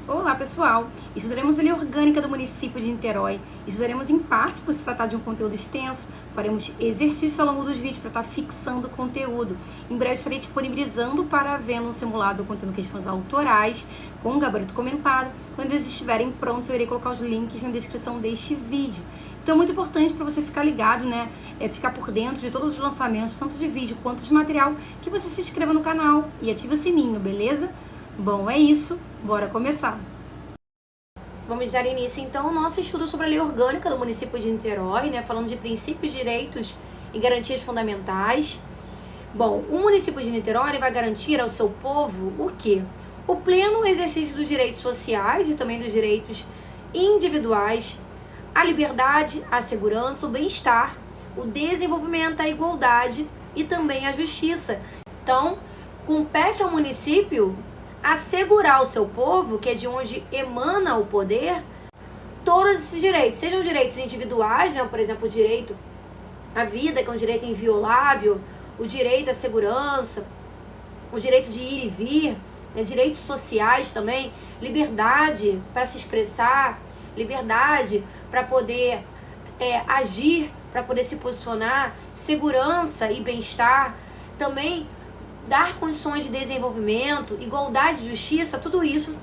Olá pessoal, estudaremos a lei orgânica do município de Niterói, estudaremos em parte por se tratar de um conteúdo extenso, faremos exercícios ao longo dos vídeos para estar fixando o conteúdo. Em breve estarei disponibilizando para ver no simulado contendo questões autorais, com um gabarito comentado. Quando eles estiverem prontos eu irei colocar os links na descrição deste vídeo. Então é muito importante para você ficar ligado, né? Ficar por dentro de todos os lançamentos, tanto de vídeo quanto de material, que você se inscreva no canal e ative o sininho, beleza? Bom, é isso. Bora começar. Vamos dar início então ao nosso estudo sobre a lei orgânica do município de Niterói, né? Falando de princípios, direitos e garantias fundamentais. Bom, o município de Niterói ele vai garantir ao seu povo o quê? O pleno exercício dos direitos sociais e também dos direitos individuais, a liberdade, a segurança, o bem-estar, o desenvolvimento, a igualdade e também a justiça. Então, compete ao município assegurar ao seu povo, que é de onde emana o poder, todos esses direitos, sejam direitos individuais, né? Por exemplo, o direito à vida, que é um direito inviolável, o direito à segurança, o direito de ir e vir, né? Direitos sociais também, liberdade para se expressar, liberdade para poder agir, para poder se posicionar, segurança e bem-estar, também dar condições de desenvolvimento, igualdade e justiça, tudo isso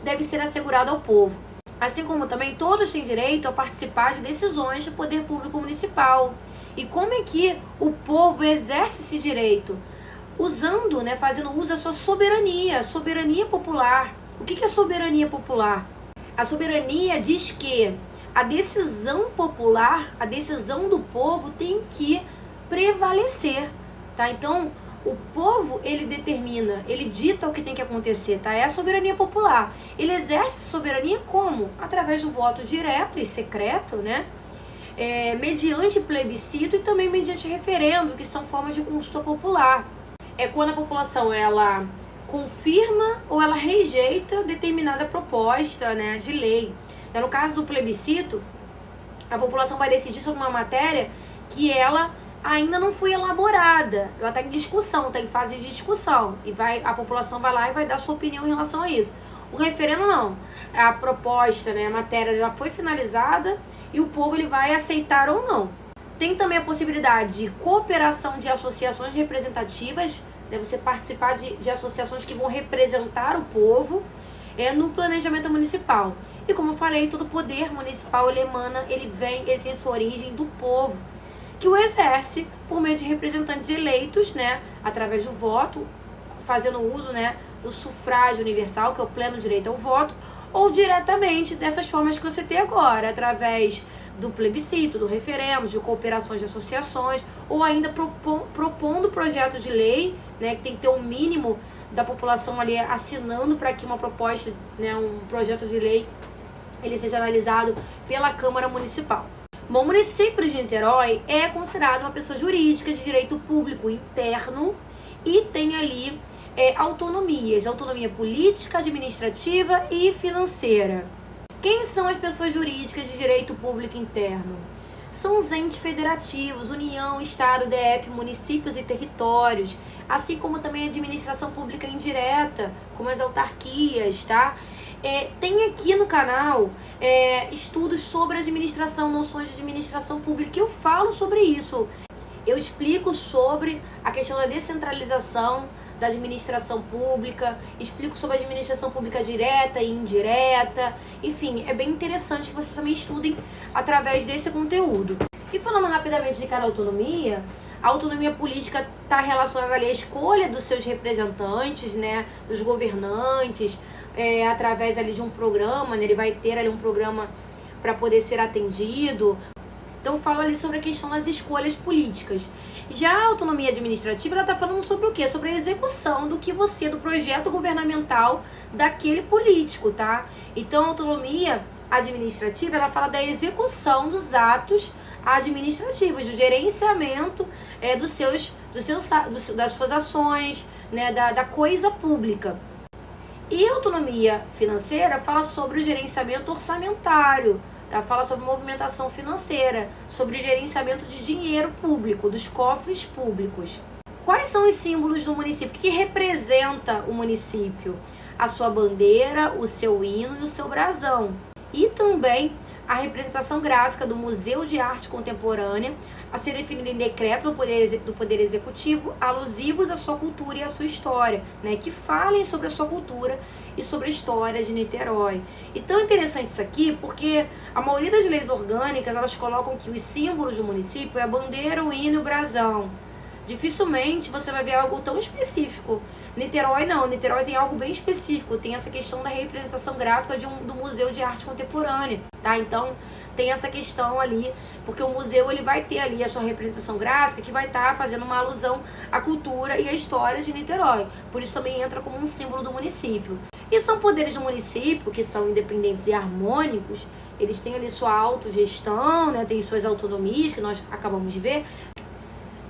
deve ser assegurado ao povo. Assim como também todos têm direito a participar de decisões do poder público municipal. E como é que o povo exerce esse direito? Usando, né, fazendo uso da sua soberania popular. O que é soberania popular? A soberania diz que a decisão popular, a decisão do povo tem que prevalecer, tá? Então, o povo, ele determina, ele dita o que tem que acontecer, tá? É a soberania popular. Ele exerce soberania como? Através do voto direto e secreto, né? Mediante plebiscito e também mediante referendo, que são formas de consulta popular. É quando a população, ela confirma ou ela rejeita determinada proposta, né, de lei. No caso do plebiscito, a população vai decidir sobre uma matéria que ela ainda não foi elaborada, ela está em discussão, está em fase de discussão, e a população vai lá e vai dar sua opinião em relação a isso. O referendo não, a proposta, né, a matéria já foi finalizada e o povo ele vai aceitar ou não. Tem também a possibilidade de cooperação de associações representativas, né, você participar de associações que vão representar o povo no planejamento municipal. E como eu falei, todo poder municipal ele tem sua origem do povo, que o exerce por meio de representantes eleitos, né, através do voto, fazendo uso, né, do sufrágio universal, que é o pleno direito ao voto, ou diretamente dessas formas que você tem agora, através do plebiscito, do referendo, de cooperações de associações, ou ainda propondo projeto de lei, né, que tem que ter um mínimo da população ali assinando para que uma proposta, né, um projeto de lei, ele seja analisado pela Câmara Municipal. Bom, o município de Niterói é considerado uma pessoa jurídica de direito público interno e tem ali autonomia política, administrativa e financeira. Quem são as pessoas jurídicas de direito público interno? São os entes federativos, União, Estado, DF, municípios e territórios, assim como também a administração pública indireta, como as autarquias, tá? Tem aqui no canal estudos sobre administração, noções de administração pública, e eu falo sobre isso. Eu explico sobre a questão da descentralização da administração pública, explico sobre a administração pública direta e indireta, enfim, é bem interessante que vocês também estudem através desse conteúdo. E falando rapidamente de cada autonomia, a autonomia política está relacionada ali à escolha dos seus representantes, né, dos governantes, através ali de um programa, né, ele vai ter ali um programa para poder ser atendido. Então fala ali sobre a questão das escolhas políticas. Já a autonomia administrativa, ela está falando sobre o quê? Sobre a execução do projeto governamental daquele político, tá? Então a autonomia administrativa, ela fala da execução dos atos administrativos, do gerenciamento das suas ações, né, da coisa pública. E a autonomia financeira fala sobre o gerenciamento orçamentário, tá? Fala sobre movimentação financeira, sobre gerenciamento de dinheiro público, dos cofres públicos. Quais são os símbolos do município? O que representa o município? a sua bandeira, o seu hino e o seu brasão. E também a representação gráfica do Museu de Arte Contemporânea, a ser definida em decreto do Poder Executivo, alusivos à sua cultura e à sua história, né, que falem sobre a sua cultura e sobre a história de Niterói. E tão interessante isso aqui, porque a maioria das leis orgânicas, elas colocam que os símbolos do município é a bandeira, o hino e o brasão. Dificilmente você vai ver algo tão específico. Niterói não, Niterói tem algo bem específico, tem essa questão da representação gráfica do Museu de Arte Contemporânea, tá? Então, tem essa questão ali, porque o museu ele vai ter ali a sua representação gráfica que vai estar fazendo uma alusão à cultura e à história de Niterói. Por isso também entra como um símbolo do município. E são poderes do município que são independentes e harmônicos, eles têm ali sua autogestão, né? Tem suas autonomias, que nós acabamos de ver,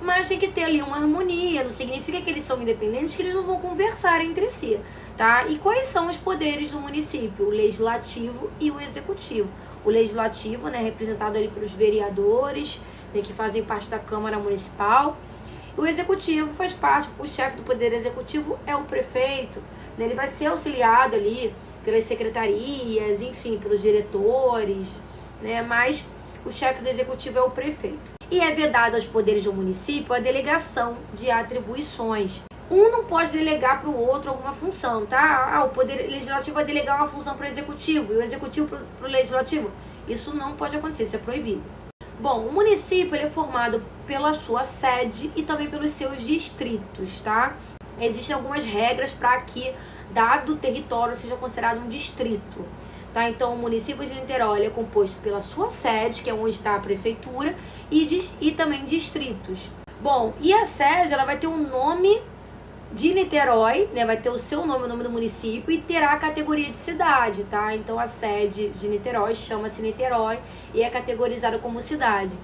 mas tem que ter ali uma harmonia, não significa que eles são independentes, que eles não vão conversar entre si, tá? E quais são os poderes do município? O legislativo e o executivo. O legislativo, né, representado ali pelos vereadores, né, que fazem parte da Câmara Municipal. O executivo faz parte, o chefe do poder executivo é o prefeito, né, ele vai ser auxiliado ali pelas secretarias, enfim, pelos diretores, né, mas o chefe do executivo é o prefeito. E é vedado aos poderes do município a delegação de atribuições. Um não pode delegar para o outro alguma função, tá? O poder legislativo vai delegar uma função para o executivo e o executivo para o legislativo. Isso não pode acontecer, isso é proibido. Bom, o município ele é formado pela sua sede e também pelos seus distritos, tá? Existem algumas regras para que dado território seja considerado um distrito. Tá? Então, o município de Niterói é composto pela sua sede, que é onde está a prefeitura, e também distritos. Bom, e a sede ela vai ter um nome de Niterói, né? Vai ter o seu nome, o nome do município, e terá a categoria de cidade, tá? Então, a sede de Niterói chama-se Niterói e é categorizada como cidade.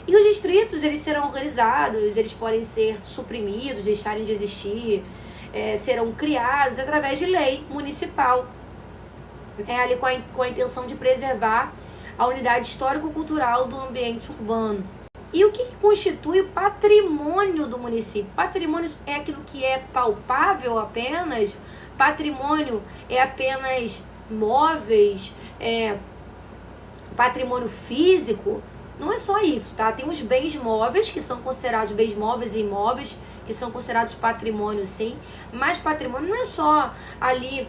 E os distritos, eles serão organizados, eles podem ser suprimidos, deixarem de existir, serão criados através de lei municipal. Ali com a intenção de preservar a unidade histórico-cultural do ambiente urbano. E o que constitui o patrimônio do município? Patrimônio é aquilo que é palpável apenas? Patrimônio é apenas móveis? Patrimônio físico? Não é só isso, tá? Tem os bens móveis, que são considerados bens móveis e imóveis, que são considerados patrimônio, sim. Mas patrimônio não é só ali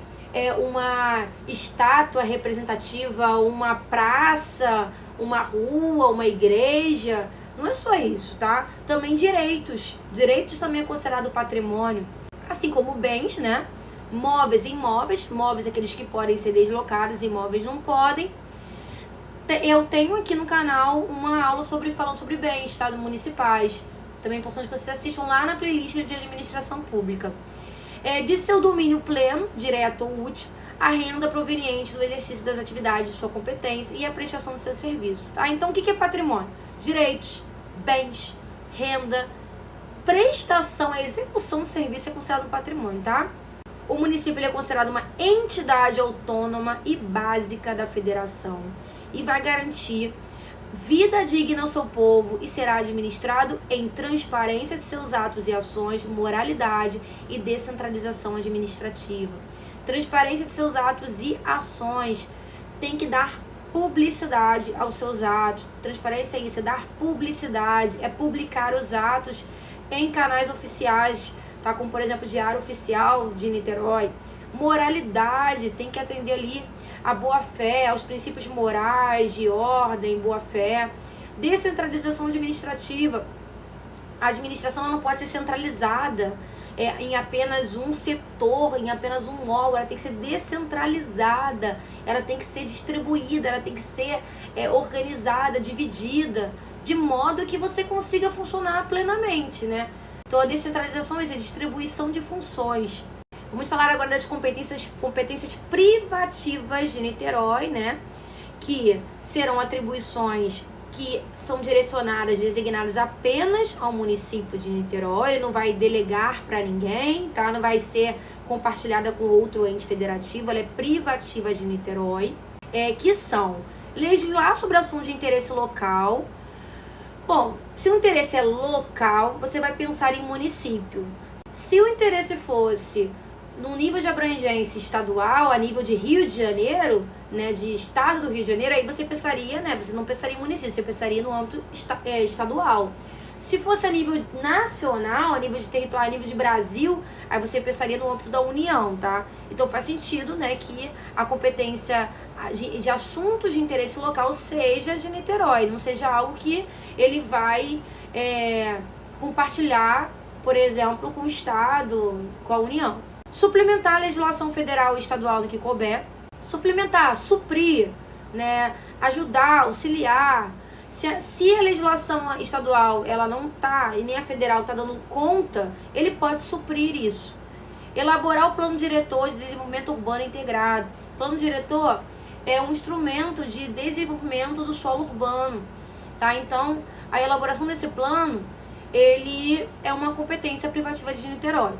uma estátua representativa, uma praça, uma rua, uma igreja. Não é só isso, tá? Também direitos. Direitos também é considerado patrimônio. Assim como bens, né? Móveis e imóveis. Móveis aqueles que podem ser deslocados, imóveis não podem. Eu tenho aqui no canal uma aula falando sobre bens, tá? Municipais. Também é importante que vocês assistam lá na playlist de administração pública. De seu domínio pleno, direto ou útil, a renda proveniente do exercício das atividades de sua competência e a prestação de seus serviços. Tá? Então, o que é patrimônio? Direitos, bens, renda, prestação, a execução de serviço é considerado patrimônio, tá? O município ele é considerado uma entidade autônoma e básica da federação e vai garantir vida digna ao seu povo e será administrado em transparência de seus atos e ações, moralidade e descentralização administrativa. Transparência de seus atos e ações, tem que dar publicidade aos seus atos. Transparência é isso, é dar publicidade, é publicar os atos em canais oficiais, tá? Como por exemplo o Diário Oficial de Niterói. Moralidade, tem que atender ali a boa-fé, aos princípios morais, de ordem, boa-fé. Descentralização administrativa. A administração ela não pode ser centralizada em apenas um setor, em apenas um órgão. Ela tem que ser descentralizada, ela tem que ser distribuída, ela tem que ser organizada, dividida, de modo que você consiga funcionar plenamente, né? Então a descentralização é a distribuição de funções. Vamos falar agora das competências privativas de Niterói, né? Que serão atribuições que são direcionadas, designadas apenas ao município de Niterói. Ele não vai delegar para ninguém, tá? Não vai ser compartilhada com outro ente federativo, ela é privativa de Niterói. Que são legislar sobre assuntos de interesse local. Bom, se o interesse é local, você vai pensar em município. Se o interesse fosse no nível de abrangência estadual, a nível de Rio de Janeiro, né, de estado do Rio de Janeiro, aí você pensaria, né, você não pensaria em município, você pensaria no âmbito estadual. Se fosse a nível nacional, a nível de território, a nível de Brasil, aí você pensaria no âmbito da União, tá? Então faz sentido, né, que a competência de assuntos de interesse local seja de Niterói, não seja algo que ele vai compartilhar, por exemplo, com o Estado, com a União. Suplementar a legislação federal e estadual do que couber. Suplementar, suprir, né, ajudar, auxiliar. Se a legislação estadual ela não está, e nem a federal está dando conta, ele pode suprir isso. Elaborar o plano diretor de desenvolvimento urbano integrado. O plano diretor é um instrumento de desenvolvimento do solo urbano, tá? Então, a elaboração desse plano, ele é uma competência privativa de Niterói.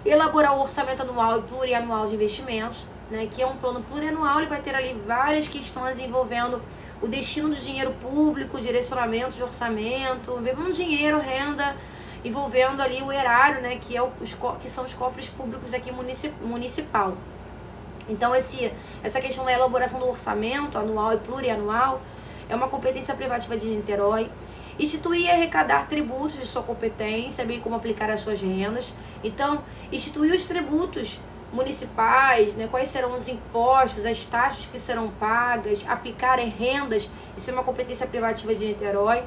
Elaborar o orçamento anual e plurianual de investimentos, né, que é um plano plurianual, ele vai ter ali várias questões envolvendo o destino do dinheiro público, direcionamento de orçamento, envolvendo dinheiro, renda, envolvendo ali o erário, né, que são os cofres públicos aqui municipal. Então, essa questão da elaboração do orçamento anual e plurianual é uma competência privativa de Niterói. Instituir e arrecadar tributos de sua competência, bem como aplicar as suas rendas. Então, instituir os tributos municipais, né, quais serão os impostos, as taxas que serão pagas, aplicar rendas, isso é uma competência privativa de Niterói.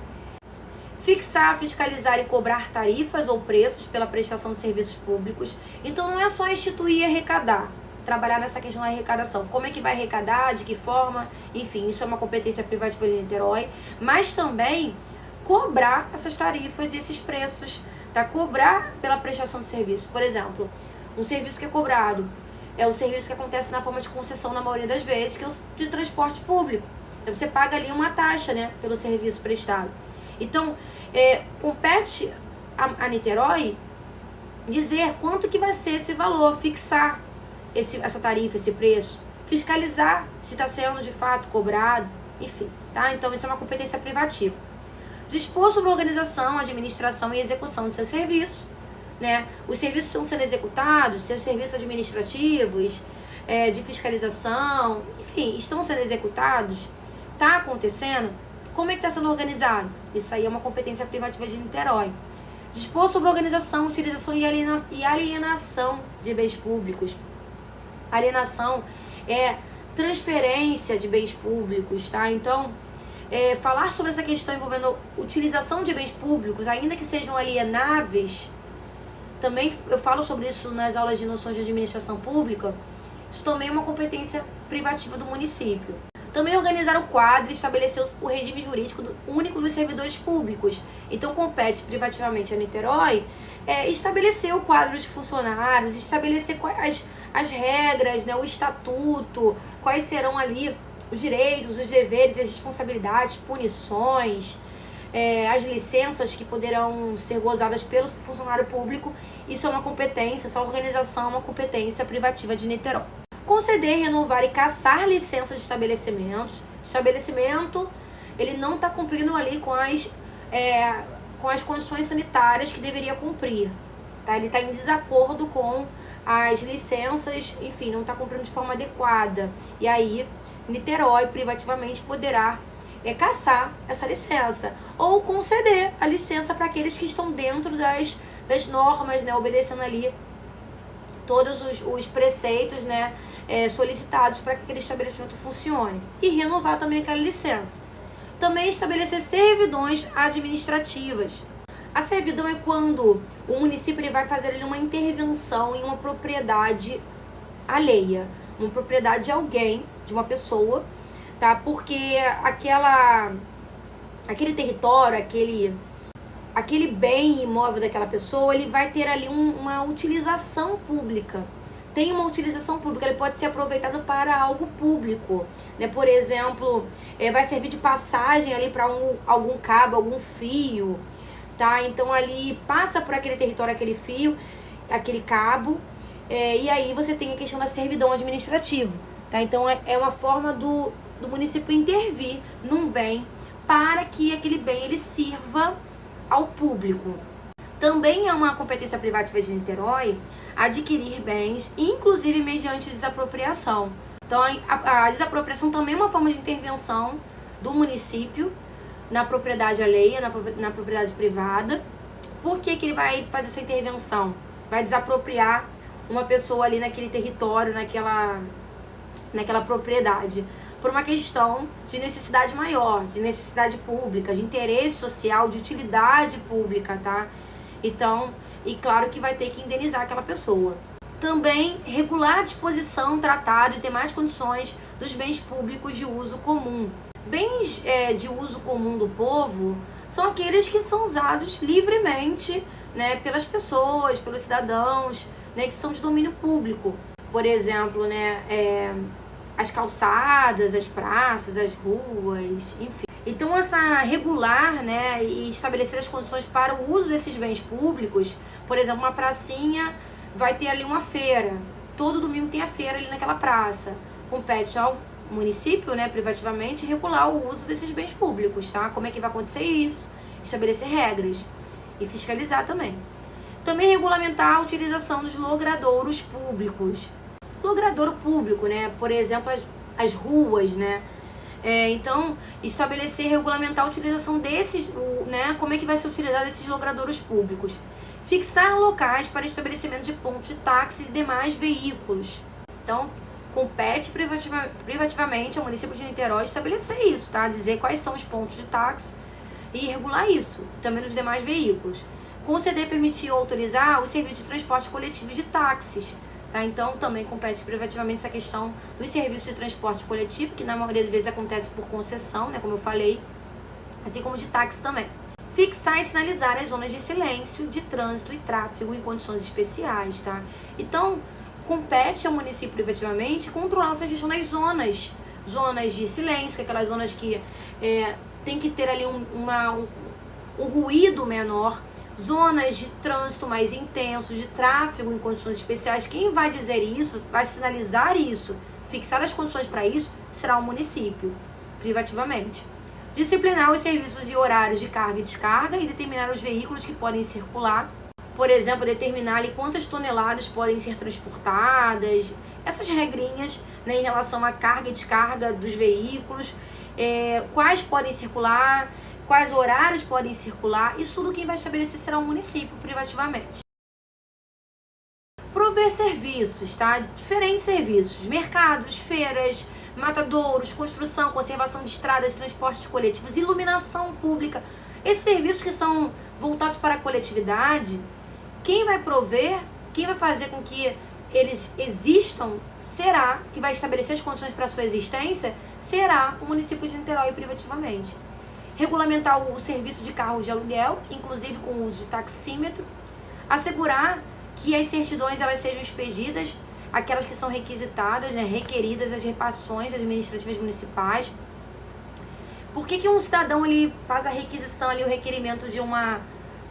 Fixar, fiscalizar e cobrar tarifas ou preços pela prestação de serviços públicos. Então não é só instituir e arrecadar, trabalhar nessa questão da arrecadação. Como é que vai arrecadar, de que forma, enfim, isso é uma competência privativa de Niterói, mas também cobrar essas tarifas e esses preços, tá? Cobrar pela prestação de serviços. Por exemplo, um serviço que é cobrado é o serviço que acontece na forma de concessão na maioria das vezes, que é o de transporte público. Então, você paga ali uma taxa, né, pelo serviço prestado. Então, compete a Niterói dizer quanto que vai ser esse valor, fixar essa tarifa, esse preço, fiscalizar se está sendo de fato cobrado, enfim, tá? Então, isso é uma competência privativa. Dispor sobre a organização, administração e execução de seus serviços, né? Os serviços estão sendo executados, seus serviços administrativos, de fiscalização, enfim, estão sendo executados, está acontecendo, como é que está sendo organizado? Isso aí é uma competência privativa de Niterói. Dispor sobre a organização, utilização e alienação de bens públicos. Alienação é transferência de bens públicos, tá? Então, falar sobre essa questão envolvendo utilização de bens públicos, ainda que sejam alienáveis, também eu falo sobre isso nas aulas de noções de administração pública, isso também é uma competência privativa do município. Também organizar o quadro e estabelecer o regime jurídico único dos servidores públicos. Então, compete privativamente a Niterói estabelecer o quadro de funcionários, estabelecer as regras, né, o estatuto, quais serão ali os direitos, os deveres, as responsabilidades, punições, as licenças que poderão ser gozadas pelo funcionário público. Isso é uma competência, essa organização é uma competência privativa de Niterói. Conceder, renovar e cassar licenças de estabelecimentos. Estabelecimento, ele não está cumprindo ali com as condições sanitárias que deveria cumprir, tá? Ele está em desacordo com as licenças, enfim, não está cumprindo de forma adequada. E aí, Niterói, privativamente, poderá cassar essa licença ou conceder a licença para aqueles que estão dentro das normas, né, obedecendo ali todos os preceitos, né, solicitados para que aquele estabelecimento funcione, e renovar também aquela licença. Também estabelecer servidões administrativas. A servidão é quando o município ele vai fazer ali uma intervenção em uma propriedade alheia, uma propriedade de alguém, de uma pessoa, tá? Porque aquele território, aquele bem imóvel daquela pessoa, ele vai ter ali uma utilização pública. Tem uma utilização pública, ele pode ser aproveitado para algo público, né? Por exemplo, vai servir de passagem ali para algum cabo, algum fio, tá? Então ali passa por aquele território, aquele fio, aquele cabo, e aí você tem a questão da servidão administrativa, tá? Então é uma forma do município intervir num bem para que aquele bem ele sirva ao público. Também é uma competência privativa de Niterói adquirir bens, inclusive mediante desapropriação. Então, a desapropriação também é uma forma de intervenção do município na propriedade alheia, na propriedade privada. Por que ele vai fazer essa intervenção? Vai desapropriar uma pessoa ali naquele território, naquela propriedade, por uma questão de necessidade maior, de necessidade pública, de interesse social, de utilidade pública, tá? Então, e claro que vai ter que indenizar aquela pessoa. Também regular a disposição, tratado e demais condições dos bens públicos de uso comum. Bens de uso comum do povo são aqueles que são usados livremente, né, pelas pessoas, pelos cidadãos, né, que são de domínio público. Por exemplo, né, as calçadas, as praças, as ruas, enfim. Então, essa regular, né, e estabelecer as condições para o uso desses bens públicos, por exemplo, uma pracinha vai ter ali uma feira. Todo domingo tem a feira ali naquela praça. Compete ao município, né, privativamente, regular o uso desses bens públicos, tá? Como é que vai acontecer isso? Estabelecer regras e fiscalizar também. Também regulamentar a utilização dos logradouros públicos. Logradouro público, né? Por exemplo, as ruas, né? Então, estabelecer e regulamentar a utilização desses, né? Como é que vai ser utilizado esses logradouros públicos. Fixar locais para estabelecimento de pontos de táxi e demais veículos. Então, compete privativamente ao município de Niterói estabelecer isso, tá? Dizer quais são os pontos de táxi e regular isso, também nos demais veículos. Conceder, permitir ou autorizar o serviço de transporte coletivo de táxis, tá? Então, também compete privativamente essa questão dos serviços de transporte coletivo, que na maioria das vezes acontece por concessão, né? Como eu falei, assim como de táxi também. Fixar e sinalizar as zonas de silêncio, de trânsito e tráfego em condições especiais, tá? Então, compete ao município privativamente controlar essa questão das zonas de silêncio, que é aquelas zonas que tem que ter ali um ruído menor, zonas de trânsito mais intenso, de tráfego em condições especiais. Quem vai dizer isso, vai sinalizar isso, fixar as condições para isso, será o município, privativamente. Disciplinar os serviços e horários de carga e descarga e determinar os veículos que podem circular. Por exemplo, determinar ali quantas toneladas podem ser transportadas. Essas regrinhas, né, em relação à carga e descarga dos veículos. Quais podem circular, quais horários podem circular. Isso tudo quem vai estabelecer será o município, privativamente. Prover serviços, tá? Diferentes serviços. Mercados, feiras, matadouros, construção, conservação de estradas, transportes coletivos, iluminação pública. Esses serviços que são voltados para a coletividade, quem vai prover, quem vai fazer com que eles existam, será, que vai estabelecer as condições para a sua existência, será o município de Niterói privativamente. Regulamentar o serviço de carros de aluguel, inclusive com o uso de taxímetro. Assegurar que as certidões elas sejam expedidas, aquelas que são requisitadas, né, requeridas, as repartições administrativas municipais. Por que um cidadão ele faz a requisição, ali, o requerimento de uma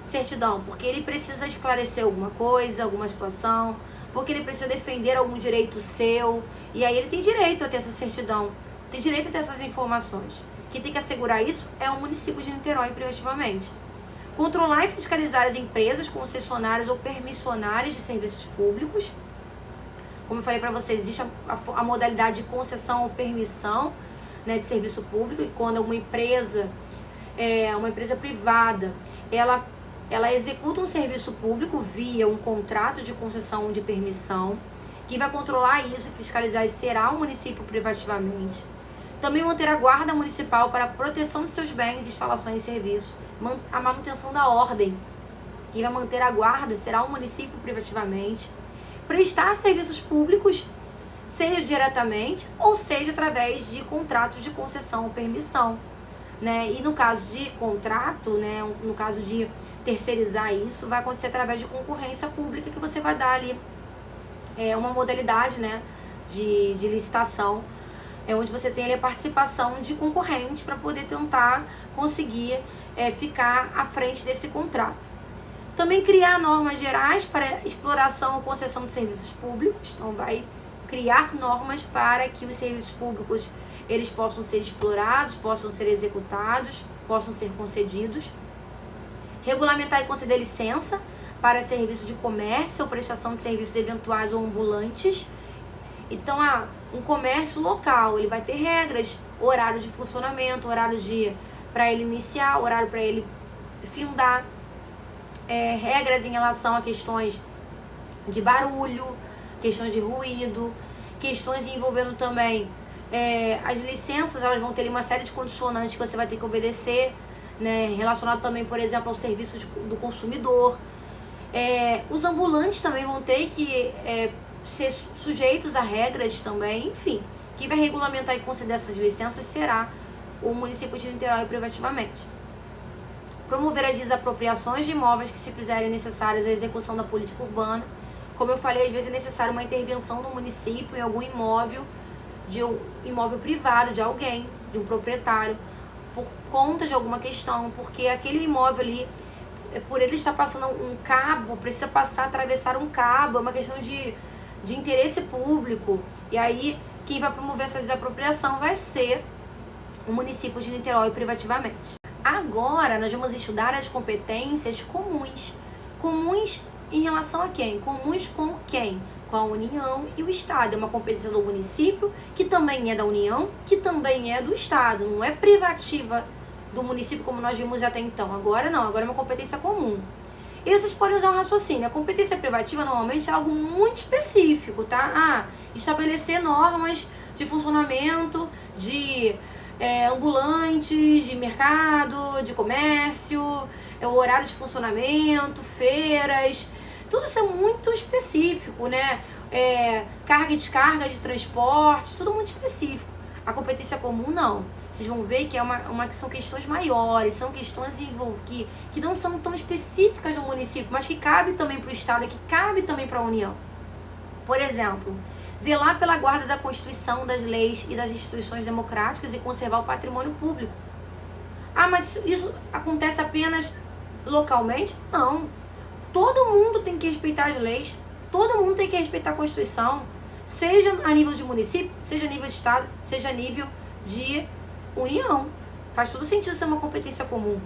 certidão? Porque ele precisa esclarecer alguma coisa, alguma situação, porque ele precisa defender algum direito seu, e aí ele tem direito a ter essa certidão, tem direito a ter essas informações. Quem tem que assegurar isso é o município de Niterói, privativamente. Controlar e fiscalizar as empresas, concessionárias ou permissionárias de serviços públicos. Como eu falei para vocês, existe a modalidade de concessão ou permissão, né, de serviço público, e quando uma empresa privada, ela executa um serviço público via um contrato de concessão ou de permissão. Quem vai controlar isso e fiscalizar será o município privativamente. Também manter a guarda municipal para a proteção de seus bens, instalações e serviços, a manutenção da ordem. Quem vai manter a guarda será o município privativamente. Prestar serviços públicos, seja diretamente ou seja através de contratos de concessão ou permissão, né? E no caso de contrato, né, no caso de terceirizar isso, vai acontecer através de concorrência pública, que você vai dar ali uma modalidade, né, de licitação, onde você tem ali a participação de concorrentes para poder tentar conseguir ficar à frente desse contrato. Também criar normas gerais para exploração ou concessão de serviços públicos. Então, vai criar normas para que os serviços públicos eles possam ser explorados, possam ser executados, possam ser concedidos. Regulamentar e conceder licença para serviço de comércio ou prestação de serviços eventuais ou ambulantes. Então, um comércio local, ele vai ter regras, horário de funcionamento, horário para ele iniciar, horário para ele findar, regras em relação a questões de barulho, questões de ruído, questões envolvendo também as licenças. Elas vão ter ali uma série de condicionantes que você vai ter que obedecer, né, relacionado também, por exemplo, ao serviço do consumidor. Os ambulantes também vão ter que ser sujeitos a regras também. Enfim, quem vai regulamentar e conceder essas licenças será o município de Niterói privativamente. Promover as desapropriações de imóveis que se fizerem necessárias à execução da política urbana. Como eu falei, às vezes é necessário uma intervenção do município em algum imóvel, de um imóvel privado de alguém, de um proprietário, por conta de alguma questão, porque aquele imóvel ali, por ele estar passando um cabo, precisa atravessar um cabo, é uma questão de interesse público. E aí, quem vai promover essa desapropriação vai ser o município de Niterói privativamente. Agora, nós vamos estudar as competências comuns. Comuns em relação a quem? Comuns com quem? Com a União e o Estado. É uma competência do município, que também é da União, que também é do Estado. Não é privativa do município como nós vimos até então. Agora não, agora é uma competência comum. E vocês podem usar um raciocínio. A competência privativa normalmente é algo muito específico, tá? Estabelecer normas de funcionamento, de ambulantes, de mercado, de comércio, o horário de funcionamento, feiras, tudo isso é muito específico, né? Carga e descarga de transporte, tudo muito específico. A competência comum não. Vocês vão ver que são questões maiores, são questões que não são tão específicas do município, mas que cabe também para o Estado e que cabe também para a União. Por exemplo, zelar pela guarda da Constituição, das leis e das instituições democráticas e conservar o patrimônio público. Mas isso acontece apenas localmente? Não. Todo mundo tem que respeitar as leis, todo mundo tem que respeitar a Constituição, seja a nível de município, seja a nível de Estado, seja a nível de União. Faz todo sentido ser uma competência comum.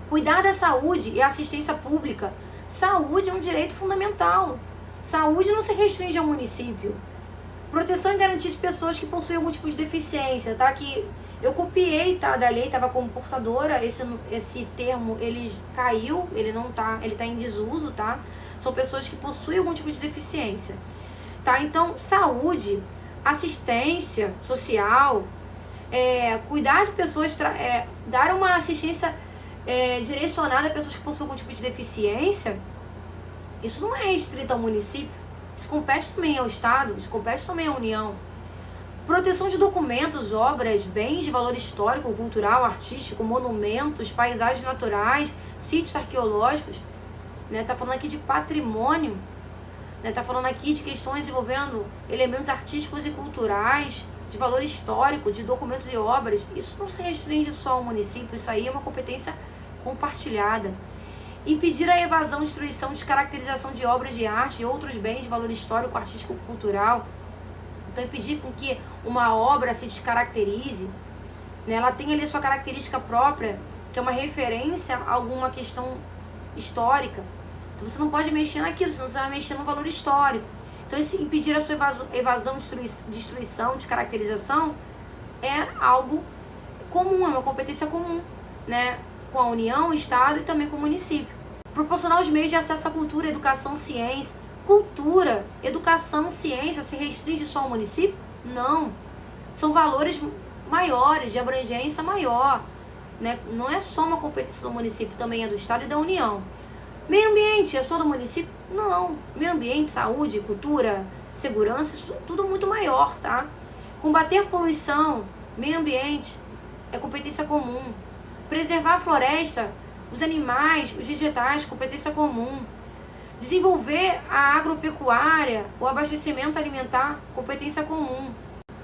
Cuidar da saúde e assistência pública. Saúde é um direito fundamental. Saúde não se restringe ao município. Proteção e garantia de pessoas que possuem algum tipo de deficiência, tá? Que eu copiei, tá, da lei, tava como portadora, esse termo, ele caiu, ele tá em desuso, tá? São pessoas que possuem algum tipo de deficiência, tá? Então, saúde, assistência social, cuidar de pessoas, dar uma assistência direcionada a pessoas que possuem algum tipo de deficiência, isso não é restrito ao município, isso compete também ao Estado, isso compete também à União. Proteção de documentos, obras, bens de valor histórico, cultural, artístico, monumentos, paisagens naturais, sítios arqueológicos, né? Tá falando aqui de patrimônio, né? Tá falando aqui de questões envolvendo elementos artísticos e culturais, de valor histórico, de documentos e obras. Isso não se restringe só ao município, isso aí é uma competência compartilhada. Impedir a evasão, destruição, descaracterização de obras de arte e outros bens de valor histórico, artístico e cultural. Então, impedir com que uma obra se descaracterize, né? Ela tem ali sua característica própria, que é uma referência a alguma questão histórica. Então, você não pode mexer naquilo, senão você vai mexer no valor histórico. Então, impedir a sua evasão, destruição, descaracterização é algo comum, é uma competência comum, né? Com a União, o Estado e também com o município. Proporcionar os meios de acesso à cultura, educação, ciência. Cultura, educação, ciência se restringe só ao município? Não. São valores maiores, de abrangência maior, né? Não é só uma competência do município, também é do Estado e da União. Meio ambiente é só do município? Não. Meio ambiente, saúde, cultura, segurança, isso tudo muito maior, tá? Combater a poluição, meio ambiente, é competência comum. Preservar a floresta, os animais, os vegetais, competência comum. Desenvolver a agropecuária, o abastecimento alimentar, competência comum.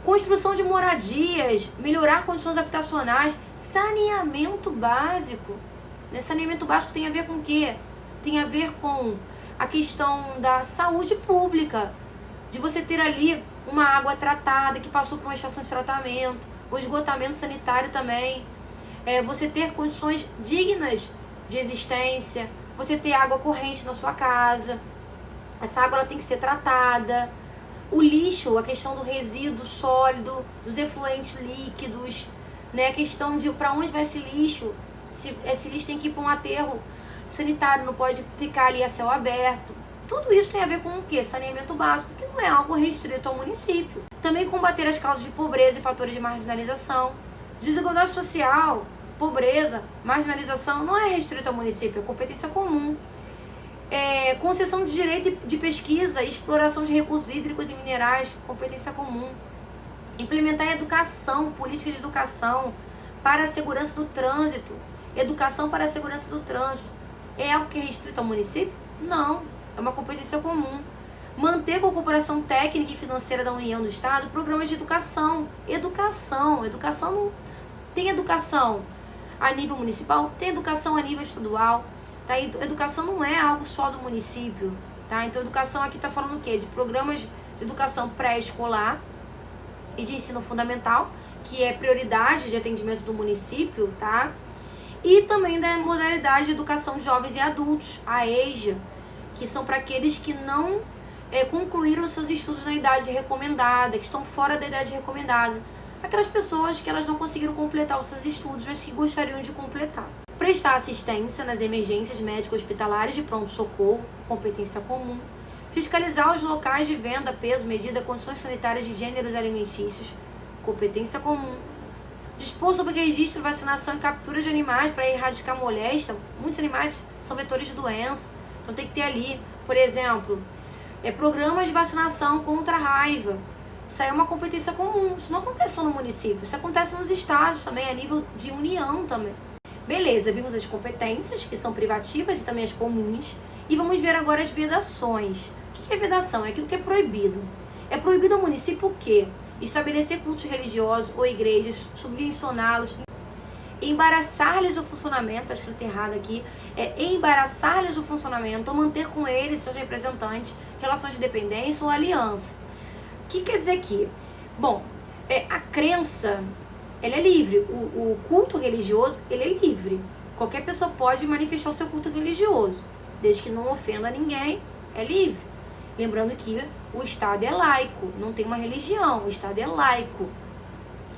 Construção de moradias, melhorar condições habitacionais, saneamento básico. Saneamento básico tem a ver com o quê? Tem a ver com a questão da saúde pública, de você ter ali uma água tratada que passou por uma estação de tratamento, o esgotamento sanitário também, você ter condições dignas de existência, você ter água corrente na sua casa. Essa água ela tem que ser tratada. O lixo, a questão do resíduo sólido, dos efluentes líquidos, né? A questão de para onde vai esse lixo. Se esse lixo tem que ir para um aterro sanitário, não pode ficar ali a céu aberto. Tudo isso tem a ver com o quê? Saneamento básico, que não é algo restrito ao município. Também combater as causas de pobreza e fatores de marginalização. Desigualdade social, pobreza, marginalização não é restrito ao município, é competência comum. Concessão de direito de pesquisa e exploração de recursos hídricos e minerais, competência comum. Implementar a educação, política de educação para a segurança do trânsito. Educação para a segurança do trânsito. É algo que é restrito ao município? Não, é uma competência comum. Manter com a cooperação técnica e financeira da União do Estado programas de educação. Educação não tem educação a nível municipal, tem educação a nível estadual. Tá? Educação não é algo só do município. Tá? Então, educação aqui está falando o quê? De programas de educação pré-escolar e de ensino fundamental, que é prioridade de atendimento do município, tá? E também da modalidade de educação de jovens e adultos, a EJA, que são para aqueles que não concluíram seus estudos na idade recomendada, que estão fora da idade recomendada. Aquelas pessoas que elas não conseguiram completar os seus estudos, mas que gostariam de completar. Prestar assistência nas emergências médico-hospitalares de pronto-socorro, competência comum. Fiscalizar os locais de venda, peso, medida, condições sanitárias de gêneros alimentícios, competência comum. Dispor sobre registro, vacinação e captura de animais para erradicar moléstia. Muitos animais são vetores de doença, então tem que ter ali, por exemplo, programas de vacinação contra a raiva. Isso aí é uma competência comum. Isso não acontece só no município, isso acontece nos estados também, a nível de união também. Beleza, vimos as competências, que são privativas e também as comuns. E vamos ver agora as vedações. O que é vedação? É aquilo que é proibido. É proibido ao município o quê? Estabelecer cultos religiosos ou igrejas, subvencioná-los, embaraçar-lhes o funcionamento, está escrito errado aqui, embaraçar-lhes o funcionamento ou manter com eles, seus representantes, relações de dependência ou aliança. O que quer dizer aqui? Bom, a crença, ela é livre, o culto religioso, ele é livre. Qualquer pessoa pode manifestar o seu culto religioso, desde que não ofenda ninguém, é livre. Lembrando que o Estado é laico, não tem uma religião, o Estado é laico.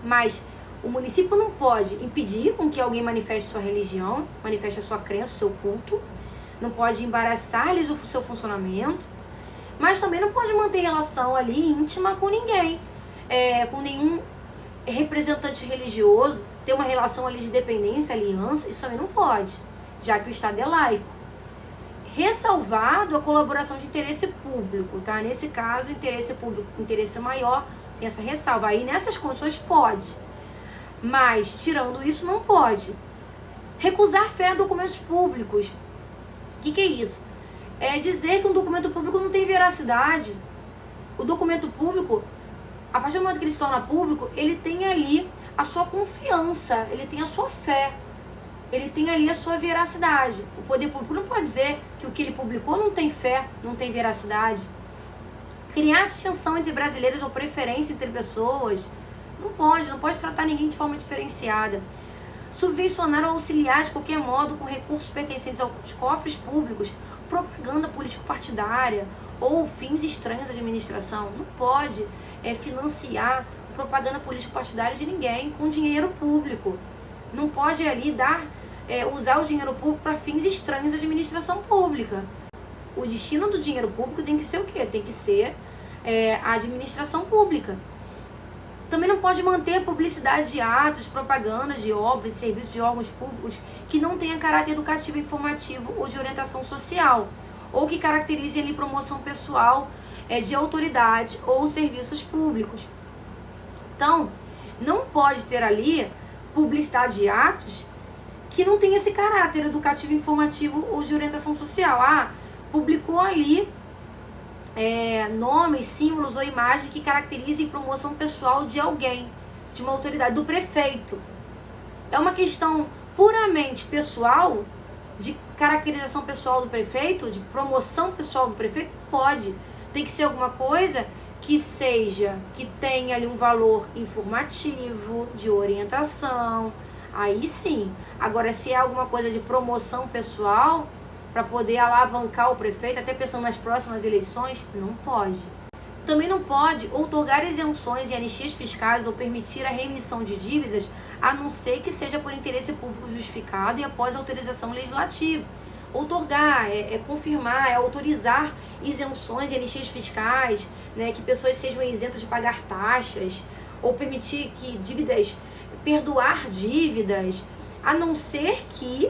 Mas o município não pode impedir com que alguém manifeste sua religião, manifeste a sua crença, o seu culto, não pode embaraçar-lhes o seu funcionamento, mas também não pode manter relação ali íntima com ninguém, com nenhum representante religioso, ter uma relação ali de dependência, aliança, isso também não pode, já que o Estado é laico. Ressalvado a colaboração de interesse público, tá? Nesse caso, interesse público, interesse maior, tem essa ressalva. Aí, nessas condições, pode. Mas, tirando isso, não pode. Recusar fé a documentos públicos. O que é isso? É dizer que um documento público não tem veracidade. O documento público, a partir do momento que ele se torna público, ele tem ali a sua confiança, ele tem a sua fé. Ele tem ali a sua veracidade. O poder público não pode dizer que o que ele publicou não tem fé, não tem veracidade. Criar distinção entre brasileiros ou preferência entre pessoas. Não pode tratar ninguém de forma diferenciada. Subvencionar ou auxiliar de qualquer modo com recursos pertencentes aos cofres públicos, propaganda político-partidária ou fins estranhos à administração. Não pode financiar propaganda político-partidária de ninguém com dinheiro público. Não pode ali usar o dinheiro público para fins estranhos à administração pública. O destino do dinheiro público tem que ser o quê? Tem que ser a administração pública. Também não pode manter publicidade de atos, propagandas de obras e serviços de órgãos públicos que não tenha caráter educativo, informativo ou de orientação social, ou que caracterize ali promoção pessoal de autoridade ou serviços públicos. Então, não pode ter ali publicidade de atos que não tem esse caráter educativo, informativo ou de orientação social. Publicou ali nomes, símbolos ou imagens que caracterizem promoção pessoal de alguém, de uma autoridade, do prefeito. É uma questão puramente pessoal, de caracterização pessoal do prefeito, de promoção pessoal do prefeito? Pode. Tem que ser alguma coisa que tenha ali um valor informativo, de orientação, aí sim. Agora, se é alguma coisa de promoção pessoal, para poder alavancar o prefeito, até pensando nas próximas eleições? Não pode. Também não pode outorgar isenções e anistias fiscais ou permitir a remissão de dívidas, a não ser que seja por interesse público justificado e após autorização legislativa. Outorgar é confirmar, é autorizar isenções e anistias fiscais, né, que pessoas sejam isentas de pagar taxas, ou permitir que perdoar dívidas, a não ser que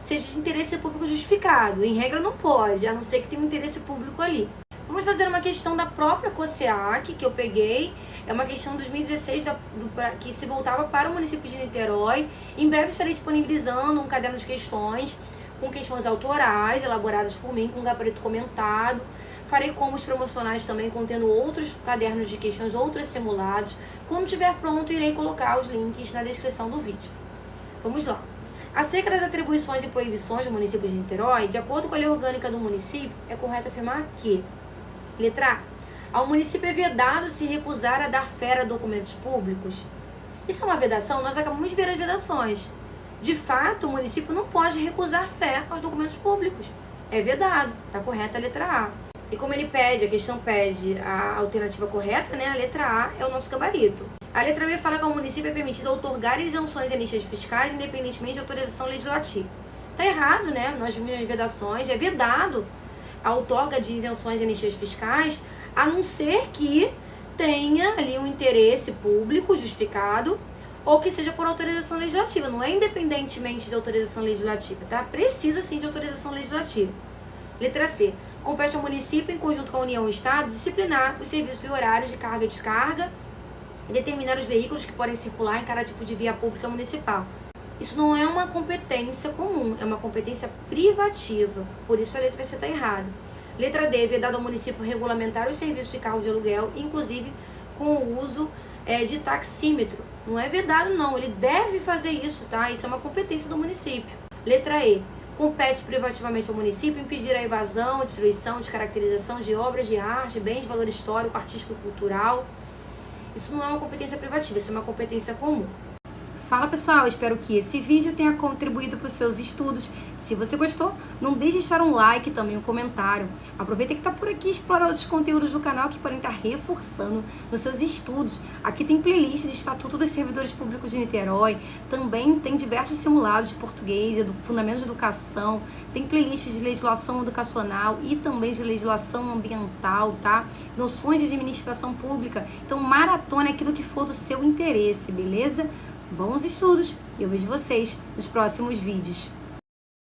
seja de interesse público justificado. Em regra não pode, a não ser que tenha um interesse público ali. Vamos fazer uma questão da própria COSEAC, que eu peguei, é uma questão de 2016 que se voltava para o município de Niterói. Em breve estarei disponibilizando um caderno de questões, com questões autorais, elaboradas por mim, com gabarito comentado. Farei combos promocionais também, contendo outros cadernos de questões, outros simulados. Quando estiver pronto, irei colocar os links na descrição do vídeo. Vamos lá. Acerca das atribuições e proibições do município de Niterói, de acordo com a lei orgânica do município, é correto afirmar que: letra A. Ao município é vedado se recusar a dar fé a documentos públicos. Isso é uma vedação? Nós acabamos de ver as vedações. De fato, o município não pode recusar fé aos documentos públicos. É vedado. Está correta a letra A. E como ele pede, a questão pede a alternativa correta, né? A letra A é o nosso gabarito. A letra B fala que ao município é permitido outorgar isenções e anistias fiscais, independentemente de autorização legislativa. Está errado, né? Nós vimos as vedações. É vedado a outorga de isenções e anistias fiscais, a não ser que tenha ali um interesse público justificado ou que seja por autorização legislativa. Não é independentemente de autorização legislativa, tá? Precisa sim de autorização legislativa. Letra C. Compete ao município, em conjunto com a União e o Estado, disciplinar os serviços e horários de carga e descarga e determinar os veículos que podem circular em cada tipo de via pública municipal. Isso não é uma competência comum, é uma competência privativa. Por isso a letra C está errada. Letra D. Vedado ao município regulamentar os serviços de carro de aluguel, inclusive com o uso de taxímetro. Não é vedado, não. Ele deve fazer isso, tá? Isso é uma competência do município. Letra E. Compete privativamente ao município impedir a evasão, destruição, descaracterização de obras de arte, bens de valor histórico, artístico e cultural. Isso não é uma competência privativa, isso é uma competência comum. Fala pessoal, espero que esse vídeo tenha contribuído para os seus estudos. Se você gostou, não deixe de deixar um like e também um comentário. Aproveita que está por aqui e explora outros conteúdos do canal que podem estar reforçando nos seus estudos. Aqui tem playlist de Estatuto dos Servidores Públicos de Niterói, também tem diversos simulados de português, fundamentos de educação, tem playlist de legislação educacional e também de legislação ambiental, tá? Noções de administração pública. Então maratona aquilo que for do seu interesse, beleza? Bons estudos e eu vejo vocês nos próximos vídeos.